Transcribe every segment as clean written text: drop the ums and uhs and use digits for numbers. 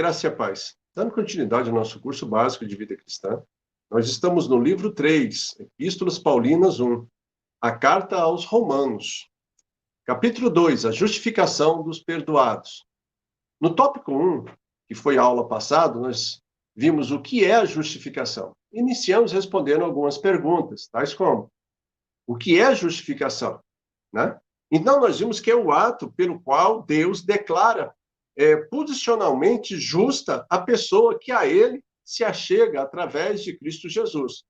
Graça e a paz. Dando continuidade ao nosso curso básico de vida cristã, nós estamos no livro 3, Epístolas Paulinas 1, a carta aos Romanos. Capítulo 2, a justificação dos perdoados. No tópico 1, que foi a aula passada, nós vimos o que é a justificação. Iniciamos respondendo algumas perguntas, tais como: o que é a justificação? Né? Então, nós vimos que é o ato pelo qual Deus declara posicionalmente justa a pessoa que a ele se achega através de Cristo Jesus.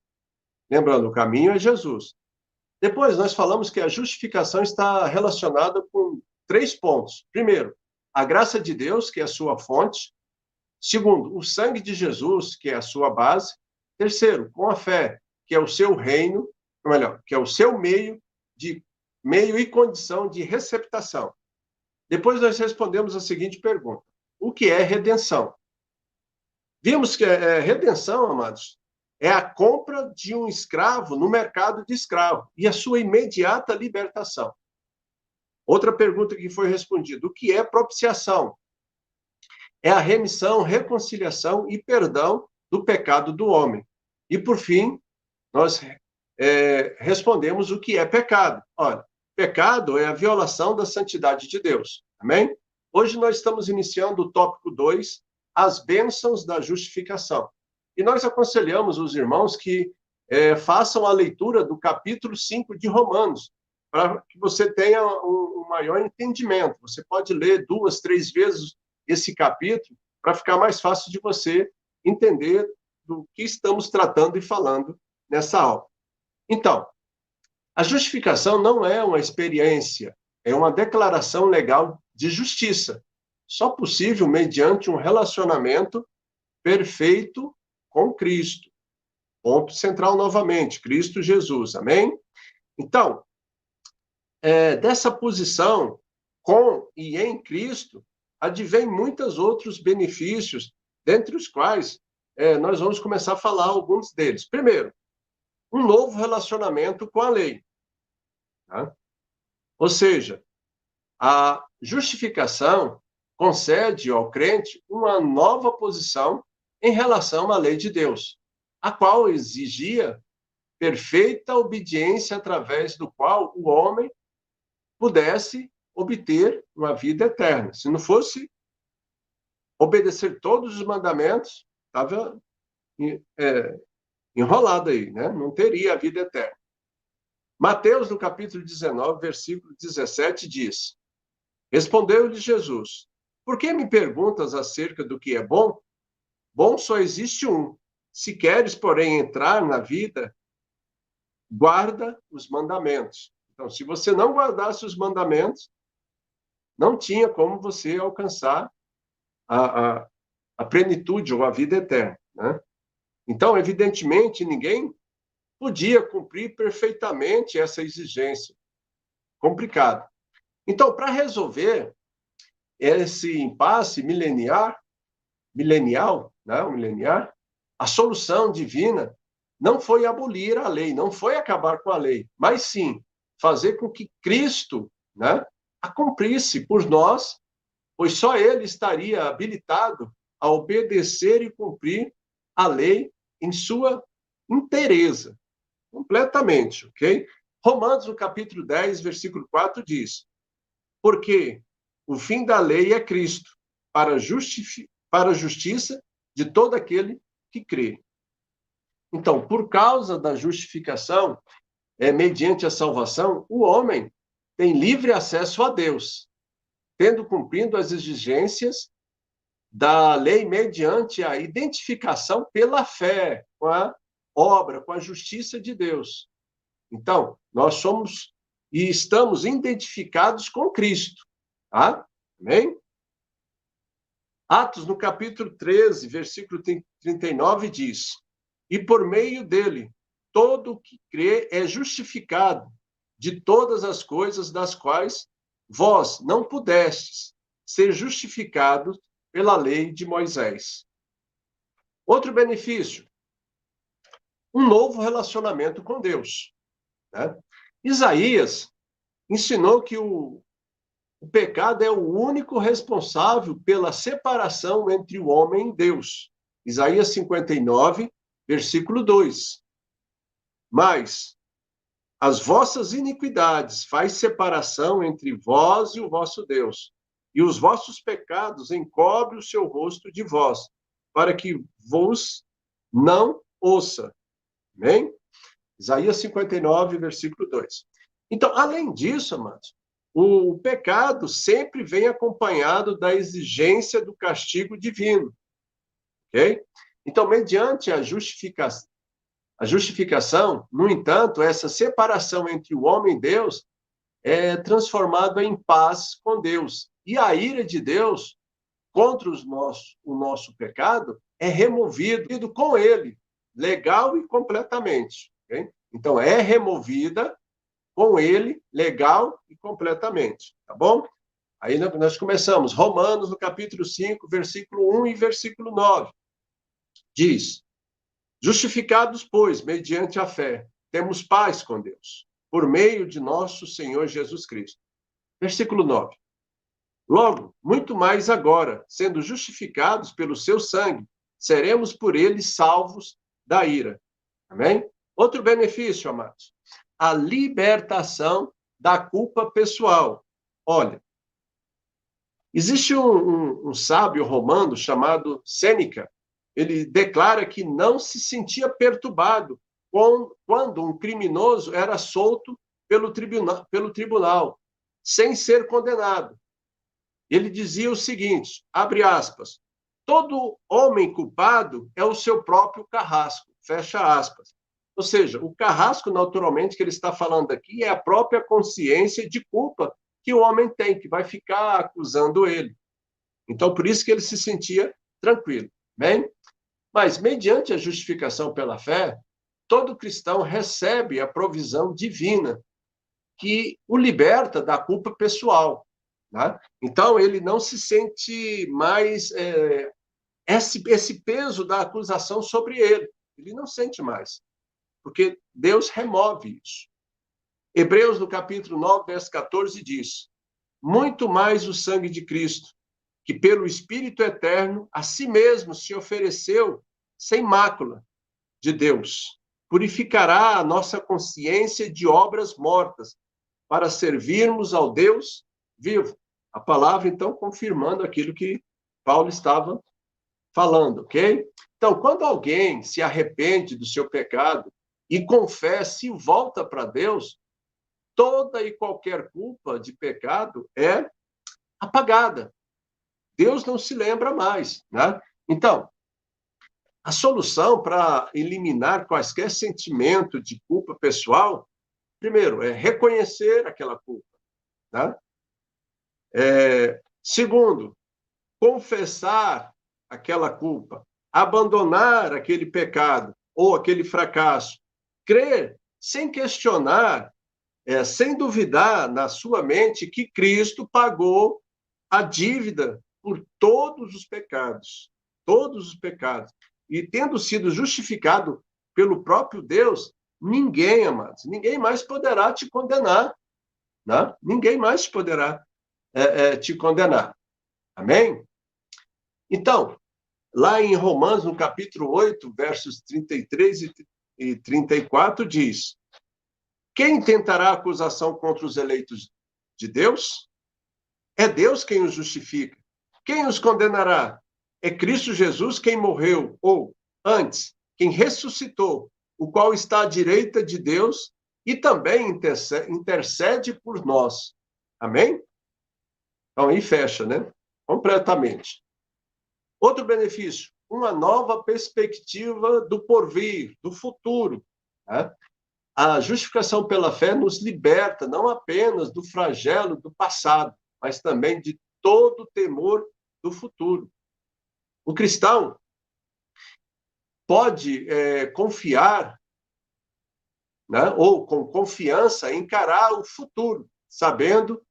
Lembrando, o caminho é Jesus. Depois, nós falamos que a justificação está relacionada com 3 pontos. Primeiro, a graça de Deus, que é a sua fonte. Segundo, o sangue de Jesus, que é a sua base. Terceiro, com a fé, que é o seu reino, ou melhor, que é o seu meio e condição de receptação. Depois nós respondemos a seguinte pergunta: o que é redenção? Vimos que redenção, amados, é a compra de um escravo no mercado de escravo e a sua imediata libertação. Outra pergunta que foi respondida: o que é propiciação? É a remissão, reconciliação e perdão do pecado do homem. E, por fim, nós respondemos o que é pecado. Olha, pecado é a violação da santidade de Deus. Amém? Hoje nós estamos iniciando o tópico 2, as bênçãos da justificação. E nós aconselhamos os irmãos que façam a leitura do capítulo 5 de Romanos, para que você tenha um maior entendimento. Você pode ler 2, 3 vezes esse capítulo para ficar mais fácil de você entender do que estamos tratando e falando nessa aula. Então, a justificação não é uma experiência, é uma declaração legal de justiça, só possível mediante um relacionamento perfeito com Cristo. Ponto central novamente, Cristo Jesus, amém? Então, dessa posição com e em Cristo, advém muitos outros benefícios, dentre os quais nós vamos começar a falar alguns deles. Primeiro, um novo relacionamento com a lei. Tá? Ou seja, a justificação concede ao crente uma nova posição em relação à lei de Deus, a qual exigia perfeita obediência através do qual o homem pudesse obter uma vida eterna. Se não fosse obedecer todos os mandamentos, estava enrolado aí, né? Não teria a vida eterna. Mateus, no capítulo 19, versículo 17, diz: respondeu-lhe Jesus: por que me perguntas acerca do que é bom? Bom só existe um. Se queres, porém, entrar na vida, guarda os mandamentos. Então, se você não guardasse os mandamentos, não tinha como você alcançar a plenitude ou a vida eterna, né? Então, evidentemente, ninguém podia cumprir perfeitamente essa exigência. Complicado. Então, para resolver esse impasse milenial, a solução divina não foi abolir a lei, não foi acabar com a lei, mas sim fazer com que Cristo, né, a cumprisse por nós, pois só ele estaria habilitado a obedecer e cumprir a lei em sua inteireza, completamente, ok? Romanos, no capítulo 10, versículo 4, diz: porque o fim da lei é Cristo, para a justiça de todo aquele que crê. Então, por causa da justificação, mediante a salvação, o homem tem livre acesso a Deus, tendo cumprido as exigências da lei mediante a identificação pela fé, com a obra, com a justiça de Deus. Então, nós somos e estamos identificados com Cristo. Tá? Amém? Atos, no capítulo 13, versículo 39, diz: e por meio dele, todo o que crê é justificado de todas as coisas das quais vós não pudestes ser justificados pela lei de Moisés. Outro benefício, um novo relacionamento com Deus. Né? Isaías ensinou que o O pecado é o único responsável pela separação entre o homem e Deus. Isaías 59, versículo 2. Mas as vossas iniquidades faz separação entre vós e o vosso Deus, e os vossos pecados encobre o seu rosto de vós, para que vos não ouça. Amém? Isaías 59, versículo 2. Então, além disso, amados, o pecado sempre vem acompanhado da exigência do castigo divino, ok? Então, mediante a justificação, no entanto, essa separação entre o homem e Deus é transformada em paz com Deus. E a ira de Deus contra o nosso pecado é removido com ele, legal e completamente. Okay? Então, é removida com ele, legal e completamente. Tá bom? Aí nós começamos. Romanos, no capítulo 5, versículo 1 e versículo 9. Diz: justificados, pois, mediante a fé, temos paz com Deus, por meio de nosso Senhor Jesus Cristo. Versículo 9. Logo, muito mais agora, sendo justificados pelo seu sangue, seremos por ele salvos da ira. Amém? Outro benefício, amados, a libertação da culpa pessoal. Olha, existe um sábio romano chamado Sêneca. Ele declara que não se sentia perturbado quando um criminoso era solto pelo tribunal, sem ser condenado. Ele dizia o seguinte, abre aspas, todo homem culpado é o seu próprio carrasco, fecha aspas. Ou seja, o carrasco, naturalmente, que ele está falando aqui, é a própria consciência de culpa que o homem tem, que vai ficar acusando ele. Então, por isso que ele se sentia tranquilo. Bem? Mas, mediante a justificação pela fé, todo cristão recebe a provisão divina que o liberta da culpa pessoal. Né? Então, ele não se sente mais esse peso da acusação sobre ele. Ele não sente mais, porque Deus remove isso. Hebreus, no capítulo 9, verso 14, diz: muito mais o sangue de Cristo, que pelo Espírito Eterno a si mesmo se ofereceu sem mácula de Deus, purificará a nossa consciência de obras mortas, para servirmos ao Deus vivo. A palavra, então, confirmando aquilo que Paulo estava falando, ok? Então, quando alguém se arrepende do seu pecado e confessa e volta para Deus, toda e qualquer culpa de pecado é apagada. Deus não se lembra mais, né? Então, a solução para eliminar quaisquer sentimento de culpa pessoal, primeiro, é reconhecer aquela culpa, né? Segundo, confessar aquela culpa, abandonar aquele pecado ou aquele fracasso, crer sem questionar, sem duvidar na sua mente que Cristo pagou a dívida por todos os pecados, e tendo sido justificado pelo próprio Deus, ninguém, amados, ninguém mais poderá te condenar, né? Ninguém mais poderá te condenar. Amém? Então, lá em Romanos, no capítulo 8, versos 33 e 34, diz: quem tentará acusação contra os eleitos de Deus? É Deus quem os justifica. Quem os condenará? É Cristo Jesus quem morreu, ou, antes, quem ressuscitou, o qual está à direita de Deus e também intercede por nós. Amém? Então, aí fecha, né? Completamente. Outro benefício, uma nova perspectiva do porvir, do futuro. Né? A justificação pela fé nos liberta não apenas do flagelo do passado, mas também de todo o temor do futuro. O cristão pode confiar, né, ou com confiança encarar o futuro, sabendo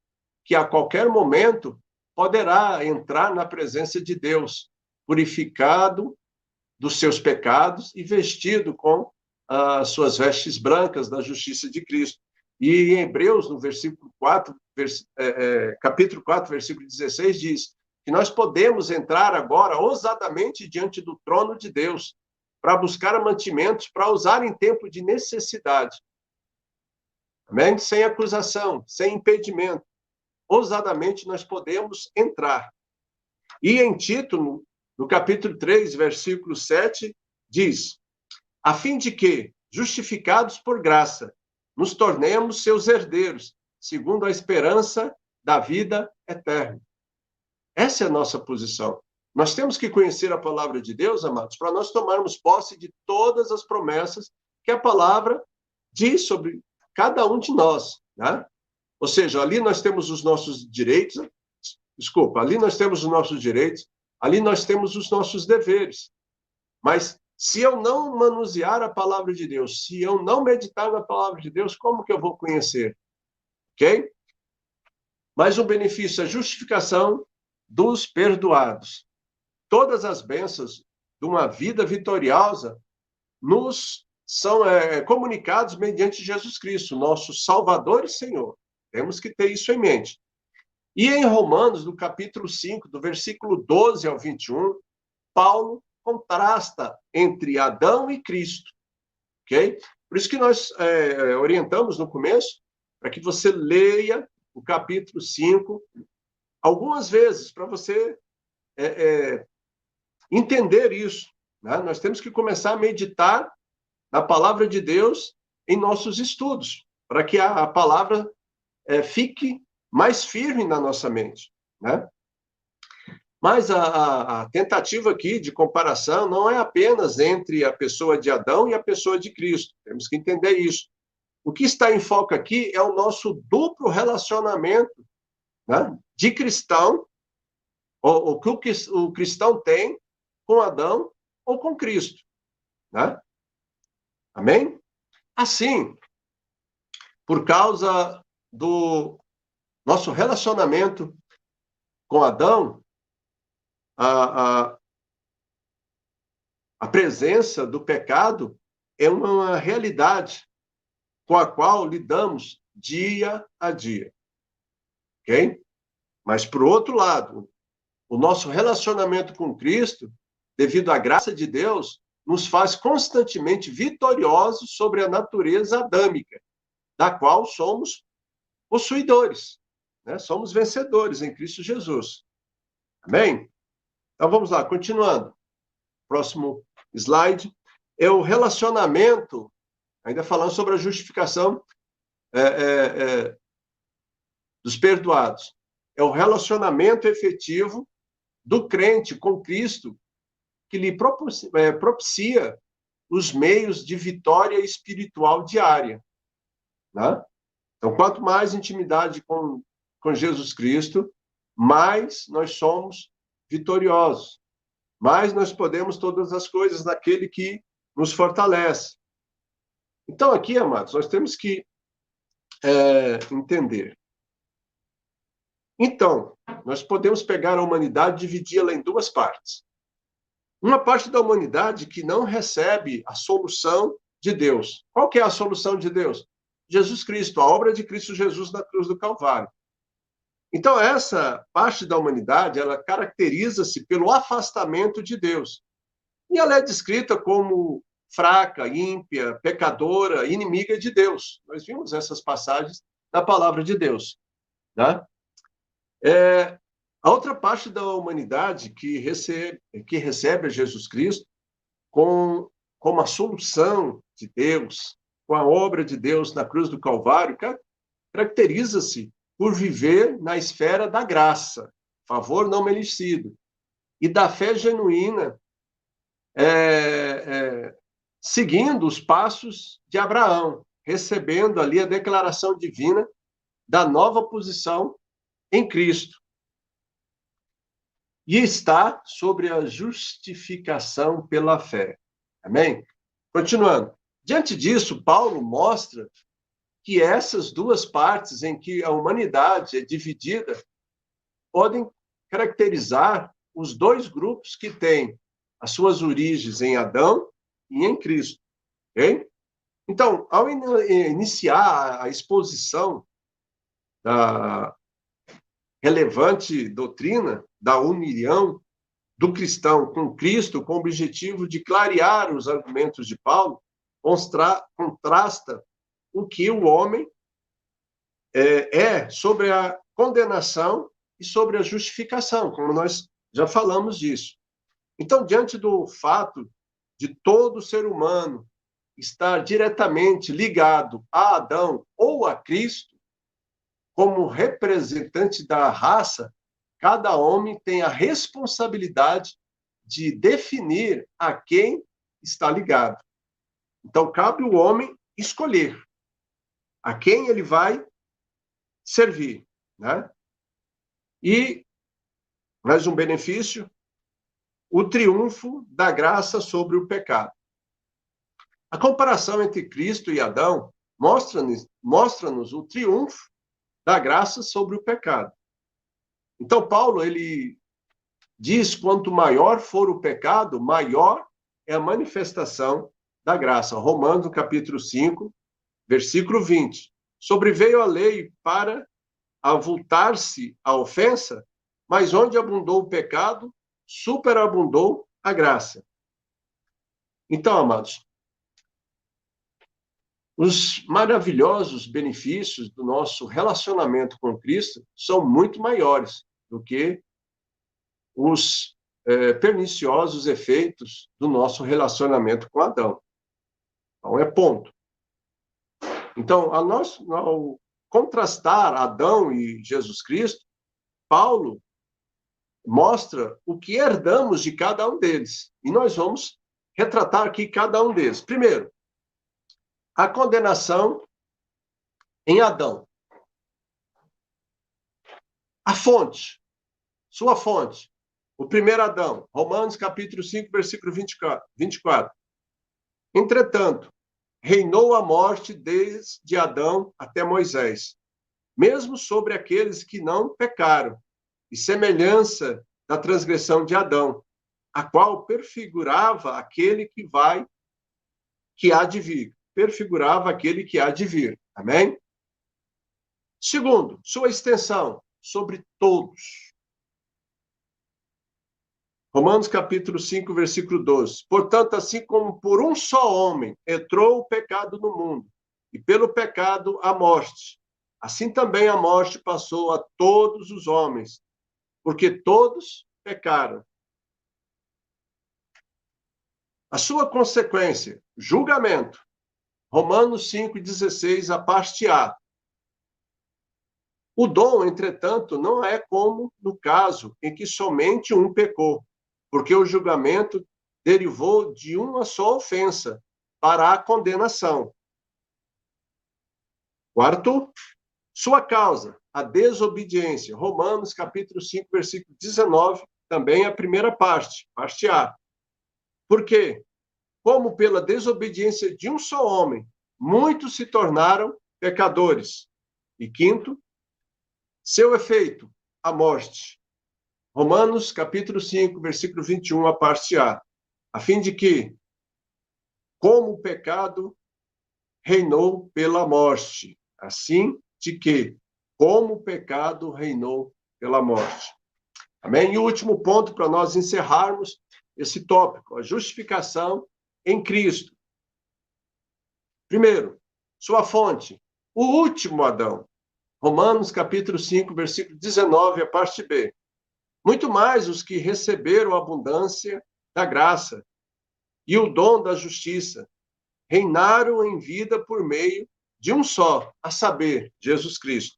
que a qualquer momento poderá entrar na presença de Deus, purificado dos seus pecados e vestido com as suas vestes brancas da justiça de Cristo. E em Hebreus, no versículo 4, capítulo 4, versículo 16, diz que nós podemos entrar agora ousadamente diante do trono de Deus para buscar mantimentos para usar em tempo de necessidade. Amém? Sem acusação, sem impedimento. Ousadamente nós podemos entrar. E em Tito, no capítulo 3, versículo 7, diz: a fim de que, justificados por graça, nos tornemos seus herdeiros, segundo a esperança da vida eterna. Essa é a nossa posição. Nós temos que conhecer a palavra de Deus, amados, para nós tomarmos posse de todas as promessas que a palavra diz sobre cada um de nós, né? Ou seja, ali nós temos os nossos direitos, ali nós temos os nossos direitos, ali nós temos os nossos deveres. Mas se eu não manusear a palavra de Deus, se eu não meditar na palavra de Deus, como que eu vou conhecer? Ok? Mais um benefício, a justificação dos perdoados. Todas as bênçãos de uma vida vitoriosa nos são comunicados mediante Jesus Cristo, nosso Salvador e Senhor. Temos que ter isso em mente. E em Romanos, no capítulo 5, do versículo 12 ao 21, Paulo contrasta entre Adão e Cristo, ok? Por isso que nós orientamos no começo, para que você leia o capítulo 5 algumas vezes, para você entender isso, né? Nós temos que começar a meditar na palavra de Deus em nossos estudos, para que a palavra fique mais firme na nossa mente, né? Mas a tentativa aqui de comparação não é apenas entre a pessoa de Adão e a pessoa de Cristo. Temos que entender isso. O que está em foco aqui é o nosso duplo relacionamento, né, de cristão, o que o cristão tem com Adão ou com Cristo, né? Amém? Assim, por causa do nosso relacionamento com Adão, a presença do pecado é uma realidade com a qual lidamos dia a dia. Ok? Mas, por outro lado, o nosso relacionamento com Cristo, devido à graça de Deus, nos faz constantemente vitoriosos sobre a natureza adâmica, da qual somos possuidores, né? Somos vencedores em Cristo Jesus. Amém? Então, vamos lá, continuando. Próximo slide. É o relacionamento, ainda falando sobre a justificação dos perdoados. É o relacionamento efetivo do crente com Cristo que lhe propicia os meios de vitória espiritual diária, né? Então, quanto mais intimidade com Jesus Cristo, mais nós somos vitoriosos, mais nós podemos todas as coisas naquele que nos fortalece. Então, aqui, amados, nós temos que entender. Então, nós podemos pegar a humanidade e dividi-la em duas partes. Uma parte da humanidade que não recebe a solução de Deus. Qual que é a solução de Deus? Jesus Cristo, a obra de Cristo Jesus na cruz do Calvário. Então, essa parte da humanidade, ela caracteriza-se pelo afastamento de Deus. E ela é descrita como fraca, ímpia, pecadora, inimiga de Deus. Nós vimos essas passagens na palavra de Deus, né? A outra parte da humanidade que recebe a Jesus Cristo como a solução de Deus, com a obra de Deus na cruz do Calvário, caracteriza-se por viver na esfera da graça, favor não merecido, e da fé genuína, seguindo os passos de Abraão, recebendo ali a declaração divina da nova posição em Cristo. E está sobre a justificação pela fé. Amém? Continuando. Diante disso, Paulo mostra que essas duas partes em que a humanidade é dividida podem caracterizar os dois grupos que têm as suas origens em Adão e em Cristo. Okay? Então, ao iniciar a exposição da relevante doutrina da união do cristão com Cristo, com o objetivo de clarear os argumentos de Paulo, contrasta o que o homem sobre a condenação e sobre a justificação, como nós já falamos disso. Então, diante do fato de todo ser humano estar diretamente ligado a Adão ou a Cristo, como representante da raça, cada homem tem a responsabilidade de definir a quem está ligado. Então, cabe ao homem escolher a quem ele vai servir, né? E, mais um benefício, o triunfo da graça sobre o pecado. A comparação entre Cristo e Adão mostra-nos o triunfo da graça sobre o pecado. Então, Paulo, ele diz, quanto maior for o pecado, maior é a manifestação da graça. Romanos, capítulo 5, versículo 20. Sobreveio a lei para avultar-se a ofensa, mas onde abundou o pecado, superabundou a graça. Então, amados, os maravilhosos benefícios do nosso relacionamento com Cristo são muito maiores do que os perniciosos efeitos do nosso relacionamento com Adão. Então, é ponto. Então, ao contrastar Adão e Jesus Cristo, Paulo mostra o que herdamos de cada um deles. E nós vamos retratar aqui cada um deles. Primeiro, a condenação em Adão. A fonte, sua fonte. O primeiro Adão, Romanos capítulo 5, versículo 24. Entretanto, reinou a morte desde Adão até Moisés, mesmo sobre aqueles que não pecaram, e semelhança da transgressão de Adão, a qual perfigurava aquele que há de vir. Perfigurava aquele que há de vir. Amém? Segundo, sua extensão sobre todos. Romanos capítulo 5, versículo 12. Portanto, assim como por um só homem entrou o pecado no mundo, e pelo pecado a morte, assim também a morte passou a todos os homens, porque todos pecaram. A sua consequência, julgamento. Romanos 5,16, a parte A. O dom, entretanto, não é como no caso em que somente um pecou, porque o julgamento derivou de uma só ofensa para a condenação. Quarto, sua causa, a desobediência. Romanos, capítulo 5, versículo 19, também a primeira parte A. Por quê? Como pela desobediência de um só homem, muitos se tornaram pecadores. E quinto, seu efeito, a morte. Romanos, capítulo 5, versículo 21, a parte A. A fim de que, como o pecado reinou pela morte, assim de que, como o pecado reinou pela morte. Amém? E o último ponto para nós encerrarmos esse tópico, a justificação em Cristo. Primeiro, sua fonte, o último Adão. Romanos, capítulo 5, versículo 19, a parte B. Muito mais os que receberam a abundância da graça e o dom da justiça reinaram em vida por meio de um só, a saber, Jesus Cristo.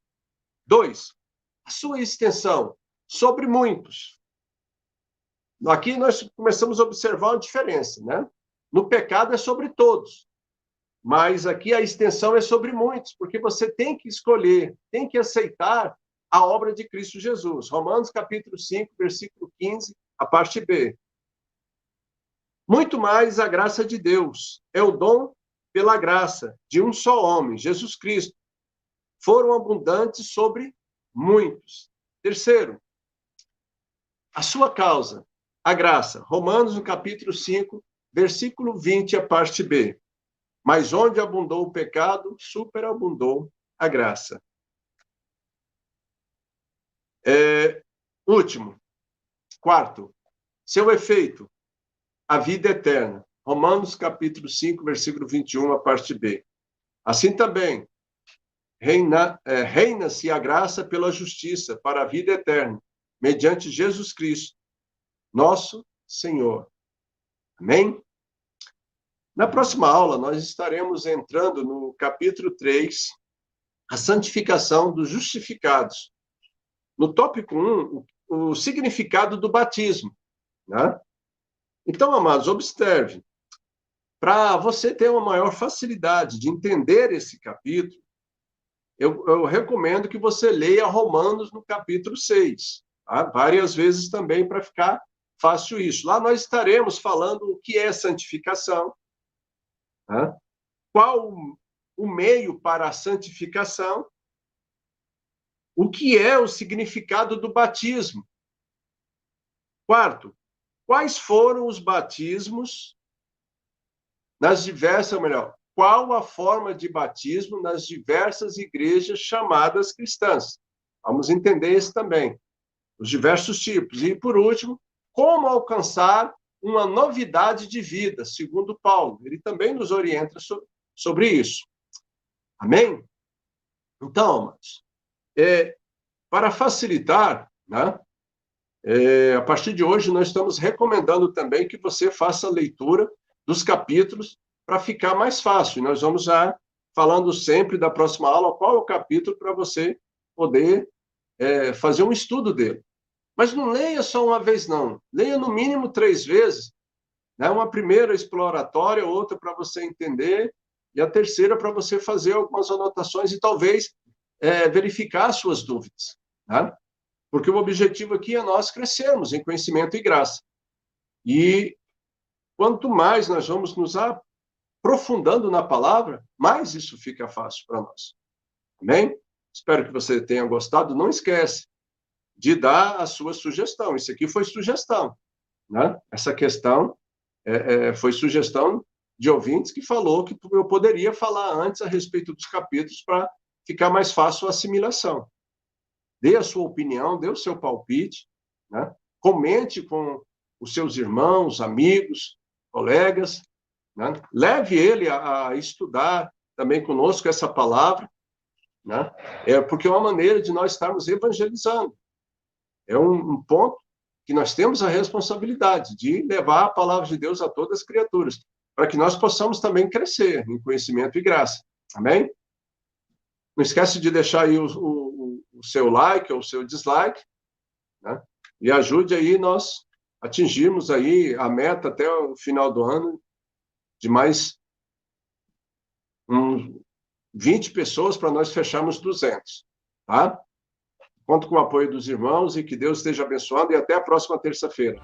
2. A sua extensão sobre muitos. Aqui nós começamos a observar uma diferença, né? No pecado é sobre todos, mas aqui a extensão é sobre muitos, porque você tem que escolher, tem que aceitar a obra de Cristo Jesus. Romanos capítulo 5, versículo 15, a parte B. Muito mais a graça de Deus, é o dom pela graça de um só homem, Jesus Cristo. Foram abundantes sobre muitos. Terceiro, a sua causa, a graça. Romanos, no capítulo 5, versículo 20, a parte B. Mas onde abundou o pecado, superabundou a graça. Último, quarto, seu efeito, a vida eterna. Romanos capítulo 5, versículo 21, a parte B. Assim também, reina-se a graça pela justiça para a vida eterna, mediante Jesus Cristo, nosso Senhor. Amém? Na próxima aula, nós estaremos entrando no capítulo 3, a santificação dos justificados. No tópico 1, o significado do batismo. Né? Então, amados, observe. Para você ter uma maior facilidade de entender esse capítulo, eu recomendo que você leia Romanos no capítulo 6, tá? Várias vezes também, para ficar fácil isso. Lá nós estaremos falando o que é santificação, tá? Qual o meio para a santificação, o que é o significado do batismo. Quarto, quais foram os batismos nas diversas, ou melhor, qual a forma de batismo nas diversas igrejas chamadas cristãs? Vamos entender isso também, os diversos tipos. E, por último, como alcançar uma novidade de vida, segundo Paulo. Ele também nos orienta sobre isso. Amém? Então, amados, para facilitar, né, a partir de hoje nós estamos recomendando também que você faça a leitura dos capítulos para ficar mais fácil. Nós vamos já falando sempre da próxima aula qual é o capítulo para você poder fazer um estudo dele. Mas não leia só uma vez, não. Leia no mínimo 3 vezes. Né? Uma primeira exploratória, outra para você entender, e a terceira para você fazer algumas anotações e talvez verificar as suas dúvidas. Né? Porque o objetivo aqui é nós crescermos em conhecimento e graça. E quanto mais nós vamos nos aprofundando na palavra, mais isso fica fácil para nós. Amém? Espero que você tenha gostado. Não esquece de dar a sua sugestão. Isso aqui foi sugestão. Né? Essa questão foi sugestão de ouvintes que falou que eu poderia falar antes a respeito dos capítulos para ficar mais fácil a assimilação. Dê a sua opinião, dê o seu palpite, né? Comente com os seus irmãos, amigos, colegas, né? Leve ele a estudar também conosco essa palavra, né? Porque é uma maneira de nós estarmos evangelizando. É um ponto que nós temos a responsabilidade de levar a palavra de Deus a todas as criaturas, para que nós possamos também crescer em conhecimento e graça. Amém? Não esquece de deixar aí o seu like ou o seu dislike, né? E ajude aí nós atingirmos aí a meta até o final do ano de mais 20 pessoas para nós fecharmos 200, tá? Conto com o apoio dos irmãos e que Deus esteja abençoando e até a próxima terça-feira.